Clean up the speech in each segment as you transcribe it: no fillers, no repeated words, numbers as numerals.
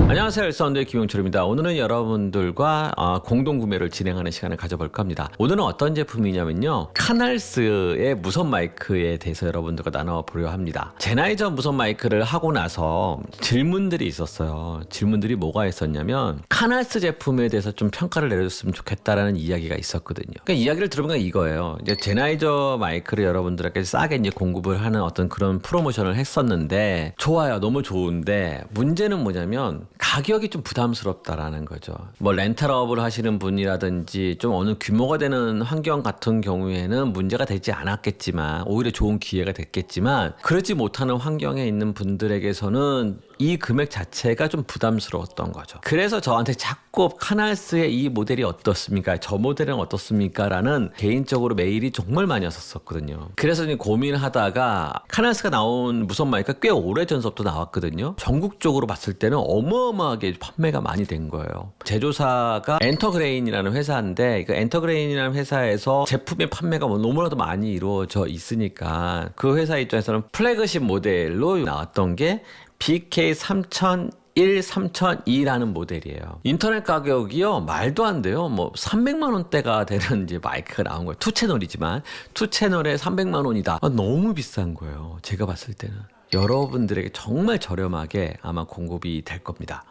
안녕하세요. 일사원의 김용철입니다. 오늘은 여러분들과 공동 구매를 진행하는 시간을 가져볼까 합니다. 오늘은 어떤 제품이냐면요, 카날스의 무선 마이크에 대해서 여러분들과 나눠보려 합니다. 제나이저 무선 마이크를 하고 나서 질문들이 있었어요. 질문들이 뭐가 있었냐면, 카날스 제품에 대해서 좀 평가를 내려줬으면 좋겠다라는 이야기가 있었거든요. 그러니까 이야기를 들어보면 이거예요. 이제 제나이저 마이크를 여러분들에게 싸게 이제 공급을 하는 어떤 그런 프로모션을 했었는데, 좋아요. 너무 좋은데 문제는 뭐냐면 가격이 좀 부담스럽다라는 거죠. 뭐 렌탈업을 하시는 분이라든지 좀 어느 규모가 되는 환경 같은 경우에는 문제가 되지 않았겠지만, 오히려 좋은 기회가 됐겠지만, 그렇지 못하는 환경에 있는 분들에게서는 이 금액 자체가 좀 부담스러웠던 거죠. 그래서 저한테 자꾸 카날스의 이 모델이 어떻습니까? 저 모델은 어떻습니까? 라는 개인적으로 메일이 정말 많이 왔었거든요. 그래서 이제 고민하다가 카날스가 나온 무선 마이크가 꽤 오래전부터 나왔거든요. 전국적으로 봤을 때는 어마어마하게 판매가 많이 된 거예요. 제조사가 엔터그레인이라는 회사인데, 그 엔터그레인이라는 회사에서 제품의 판매가 너무나도 많이 이루어져 있으니까 그 회사 입장에서는 플래그십 모델로 나왔던 게 BK3001, 3002라는 모델이에요. 인터넷 가격이요, 말도 안 돼요. 뭐 300만 원대가 되는 이제 마이크가 나온 거예요. 2채널이지만 2채널에 300만 원이다. 너무 비싼 거예요. 제가 봤을 때는. 여러분들에게 정말 저렴하게 아마 공급이 될 겁니다.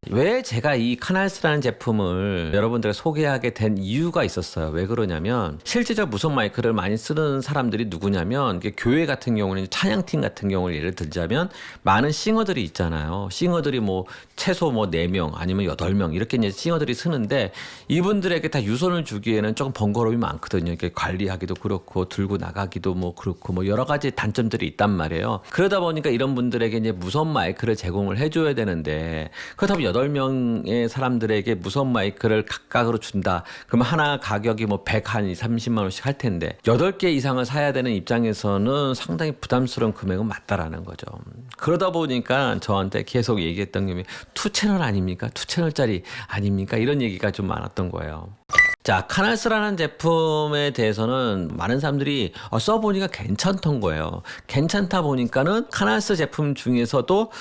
왜 제가 이 카날스라는 제품을 여러분들에게 소개하게 된 이유가 있었어요. 왜 그러냐면, 실제적 무선 마이크를 많이 쓰는 사람들이 누구냐면, 교회 같은 경우는 찬양팀 같은 경우를 예를 들자면 많은 싱어들이 있잖아요. 싱어들이 뭐 최소 뭐 4명 아니면 8명 이렇게 이제 싱어들이 쓰는데, 이분들에게 다 유선을 주기에는 조금 번거로움이 많거든요. 이렇게 관리하기도 그렇고 들고 나가기도 뭐 그렇고 뭐 여러 가지 단점들이 있단 말이에요. 그러다 보니까 이런 분들에게 이제 무선 마이크를 제공을 해줘야 되는데, 그렇다면 8명의 사람들에게 무선 마이크를 각각으로 준다. 그러면 하나 가격이 뭐 130만 원씩 할 텐데 8개 이상을 사야 되는 입장에서는 상당히 부담스러운 금액은 맞다라는 거죠. 그러다 보니까 저한테 계속 얘기했던 게 2채널 아닙니까? 2채널짜리 아닙니까? 이런 얘기가 좀 많았던 거예요. 자, 카날스라는 제품에 대해서는 많은 사람들이 써보니까 괜찮던 거예요. 괜찮다 보니까는 카날스 제품 중에서도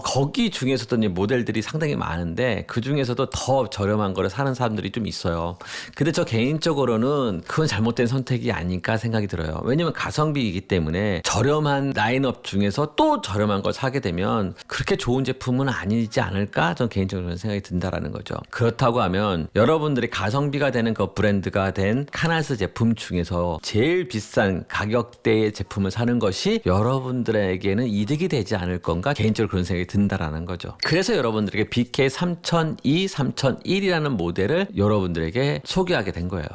거기 중에서도 이제 모델들이 상당히 많은데, 그 중에서도 더 저렴한 거를 사는 사람들이 좀 있어요. 근데 저 개인적으로는 그건 잘못된 선택이 아닐까 생각이 들어요. 왜냐면 가성비이기 때문에 저렴한 라인업 중에서 또 저렴한 걸 사게 되면 그렇게 좋은 제품은 아니지 않을까? 전 개인적으로 생각이 든다라는 거죠. 그렇다고 하면 여러분들이 가성비가 되는 그 브랜드가 된 카날스 제품 중에서 제일 비싼 가격대의 제품을 사는 것이 여러분들에게는 이득이 되지 않을 건가? 개인적으로 그런 생각이 든다라는 거죠. 그래서 여러분들에게 BK3002, 3001이라는 모델을 여러분들에게 소개하게 된 거예요.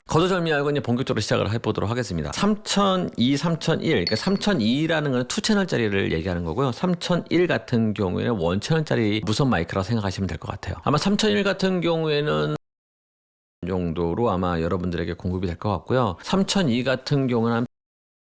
거두절미하고 이제 본격적으로 시작을 해보도록 하겠습니다. 3002, 3001, 그러니까 3002라는 건 2채널짜리를 얘기하는 거고요. 3001 같은 경우에는 1채널짜리 무선 마이크라고 생각하시면 될 것 같아요. 아마 3001 같은 경우에는 정도로 아마 여러분들에게 공급이 될 것 같고요. 3002 같은 경우는 한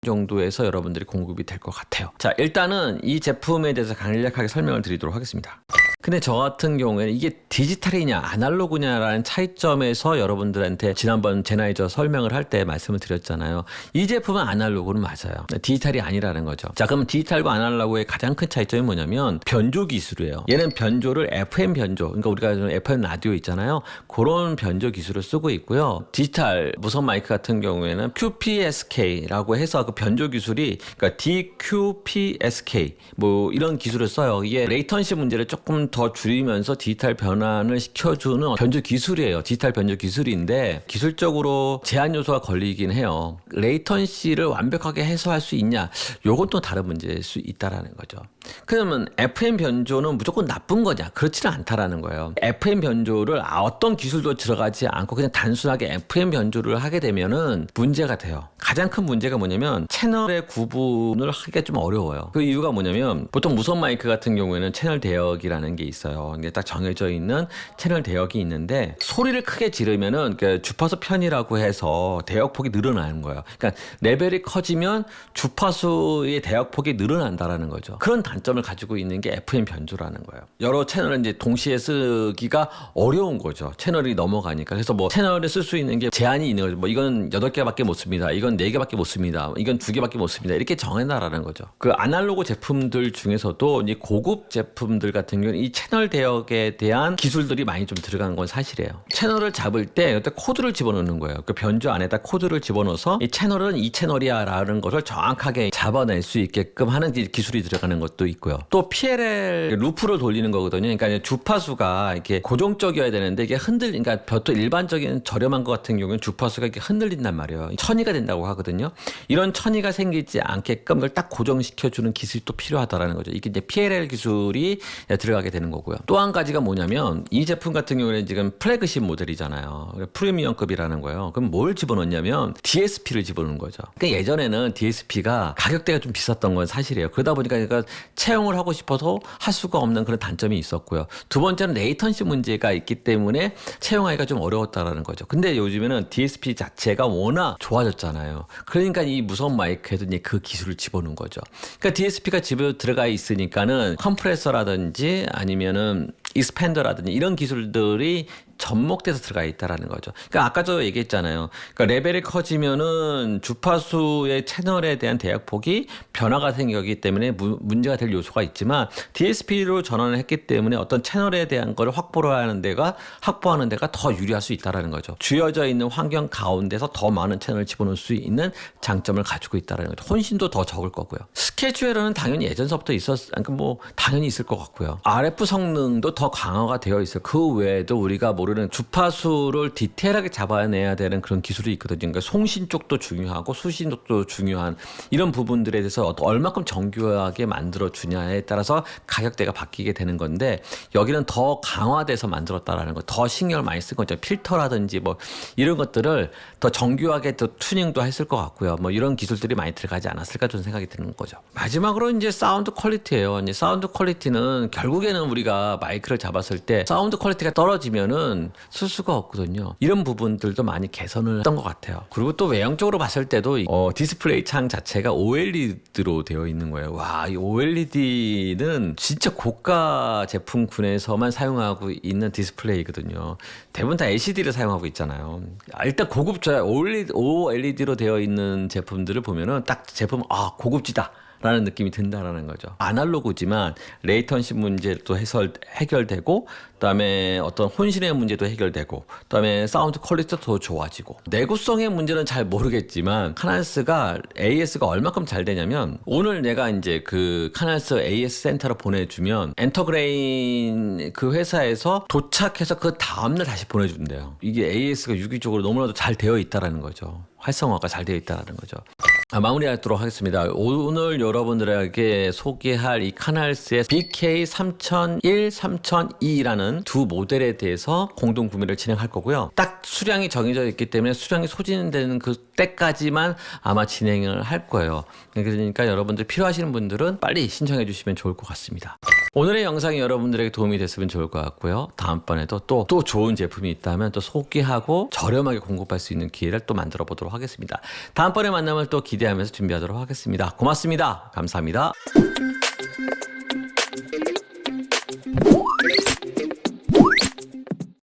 정도에서 여러분들이 공급이 될 것 같아요. 자, 일단은 이 제품에 대해서 간략하게 설명을 드리도록 하겠습니다. 근데 저 같은 경우에는 이게 디지털이냐 아날로그냐라는 차이점에서 여러분들한테 지난번 제나이저 설명을 할 때 말씀을 드렸잖아요. 이 제품은 아날로그는 맞아요. 디지털이 아니라는 거죠. 자, 그럼 디지털과 아날로그의 가장 큰 차이점이 뭐냐면 변조 기술이에요. 얘는 변조를 FM 변조, 그러니까 우리가 FM 라디오 있잖아요. 그런 변조 기술을 쓰고 있고요. 디지털 무선 마이크 같은 경우에는 QPSK라고 해서 그 변조 기술이, 그러니까 DQPSK 뭐 이런 기술을 써요. 이게 레이턴시 문제를 조금 더 줄이면서 디지털 변환을 시켜주는 변조 기술이에요. 디지털 변조 기술인데 기술적으로 제한 요소가 걸리긴 해요. 레이턴시를 완벽하게 해소할 수 있냐? 요건 또 다른 문제일 수 있다라는 거죠. 그러면 FM 변조는 무조건 나쁜 거냐? 그렇지는 않다라는 거예요. FM 변조를 어떤 기술도 들어가지 않고 그냥 단순하게 FM 변조를 하게 되면은 문제가 돼요. 가장 큰 문제가 뭐냐면 채널의 구분을 하기가 좀 어려워요. 그 이유가 뭐냐면, 보통 무선 마이크 같은 경우에는 채널 대역이라는 게 있어요. 이게 딱 정해져 있는 채널 대역이 있는데, 소리를 크게 지르면은 주파수 편이라고 해서 대역폭이 늘어나는 거예요. 그러니까 레벨이 커지면 주파수의 대역폭이 늘어난다라는 거죠. 그런 단점을 가지고 있는 게 FM 변조라는 거예요. 여러 채널을 이제 동시에 쓰기가 어려운 거죠. 채널이 넘어가니까. 그래서 뭐 채널을 쓸 수 있는 게 제한이 있는 거죠. 뭐 이건 8개밖에 못 씁니다. 이건 4개밖에 못 씁니다. 이건 2개밖에 못 씁니다. 이렇게 정해놔라는 거죠. 그 아날로그 제품들 중에서도 이 고급 제품들 같은 경우는 이 이 채널 대역에 대한 기술들이 많이 좀 들어간 건 사실이에요. 채널을 잡을 때 그때 코드를 집어넣는 거예요. 그 변조 안에다 코드를 집어넣어서 이 채널은 이 채널이야 라는 것을 정확하게 잡아낼 수 있게끔 하는 기술이 들어가는 것도 있고요. 또 PLL 루프를 돌리는 거거든요. 그러니까 주파수가 이렇게 고정적이어야 되는데 이게 그러니까 보통 일반적인 저렴한 것 같은 경우는 주파수가 이렇게 흔들린단 말이에요. 천이가 된다고 하거든요. 이런 천이가 생기지 않게끔 그걸 딱 고정시켜주는 기술이 또 필요하다라는 거죠. 이게 이제 PLL 기술이 들어가게 되는 거고요. 또 한 가지가 뭐냐면 이 제품 같은 경우는 지금 플래그십 모델이잖아요. 프리미엄급이라는 거예요. 그럼 뭘 집어넣냐면 DSP를 집어넣는 거죠. 그러니까 예전에는 DSP가 가격대가 좀 비쌌던 건 사실이에요. 그러다 보니까 그러니까 채용을 하고 싶어도 할 수가 없는 그런 단점이 있었고요. 두 번째는 레이턴시 문제가 있기 때문에 채용하기가 좀 어려웠다라는 거죠. 근데 요즘에는 DSP 자체가 워낙 좋아졌잖아요. 그러니까 이 무선 마이크에도 이제 그 기술을 집어넣은 거죠. 그러니까 DSP가 집에 들어가 있으니까는 컴프레서라든지 아니면은 익스펜더라든지 이런 기술들이 접목돼서 들어가 있다라는 거죠. 그러니까 아까 저 얘기했잖아요. 그러니까 레벨이 커지면은 주파수의 채널에 대한 대역폭이 변화가 생기기 때문에 문제가 될 요소가 있지만 DSP로 전환을 했기 때문에 어떤 채널에 대한 걸 확보하는 데가 더 유리할 수 있다라는 거죠. 주어져 있는 환경 가운데서 더 많은 채널을 집어넣을 수 있는 장점을 가지고 있다라는 거죠. 혼신도 더 적을 거고요. 스케줄에는 당연히 예전서부터 그러니까 뭐 당연히 있을 것 같고요. RF 성능도 더 강화가 되어 있어요. 그 외에도 우리가 모르는 주파수를 디테일하게 잡아내야 되는 그런 기술이 있거든요. 그러니까 송신 쪽도 중요하고 수신 쪽도 중요한 이런 부분들에 대해서 얼마큼 정교하게 만들어 주냐에 따라서 가격대가 바뀌게 되는 건데 여기는 더 강화돼서 만들었다라는 거, 더 신경을 많이 쓴 거죠. 필터라든지 뭐 이런 것들을 더 정교하게 더 튜닝도 했을 것 같고요. 뭐 이런 기술들이 많이 들어가지 않았을까 저는 생각이 드는 거죠. 마지막으로 이제 사운드 퀄리티예요. 이제 사운드 퀄리티는 결국에는 우리가 마이크를 잡았을 때 사운드 퀄리티가 떨어지면은 쓸 수가 없거든요. 이런 부분들도 많이 개선을 했던 것 같아요. 그리고 또 외형적으로 봤을 때도 디스플레이 창 자체가 OLED로 되어 있는 거예요. 와, 이 OLED는 진짜 고가 제품군에서만 사용하고 있는 디스플레이거든요. 대부분 다 LCD를 사용하고 있잖아요. 일단 고급져야 OLED로 되어 있는 제품들을 보면은 딱 제품 고급지다 라는 느낌이 든다라는 거죠. 아날로그지만 레이턴시 문제도 해결되고 그다음에 어떤 혼신의 문제도 해결되고 그다음에 사운드 퀄리티도 더 좋아지고 내구성의 문제는 잘 모르겠지만 카날스가 AS가 얼마큼 잘 되냐면 오늘 내가 이제 그 카날스 AS 센터로 보내주면 엔터그레인 그 회사에서 도착해서 그 다음날 다시 보내준대요. 이게 AS가 유기적으로 너무나도 잘 되어 있다라는 거죠. 활성화가 잘 되어 있다라는 거죠. 마무리하도록 하겠습니다. 오늘 여러분들에게 소개할 이 카날스의 BK3001, 3002라는 두 모델에 대해서 공동 구매를 진행할 거고요. 딱 수량이 정해져 있기 때문에 수량이 소진되는 그 때까지만 아마 진행을 할 거예요. 그러니까 여러분들 필요하시는 분들은 빨리 신청해 주시면 좋을 것 같습니다. 오늘의 영상이 여러분들에게 도움이 됐으면 좋을 것 같고요. 다음번에도 또 좋은 제품이 있다면 또 소개하고 저렴하게 공급할 수 있는 기회를 또 만들어 보도록 하겠습니다. 다음번에 만남을 또 기대하면서 준비하도록 하겠습니다. 고맙습니다. 감사합니다.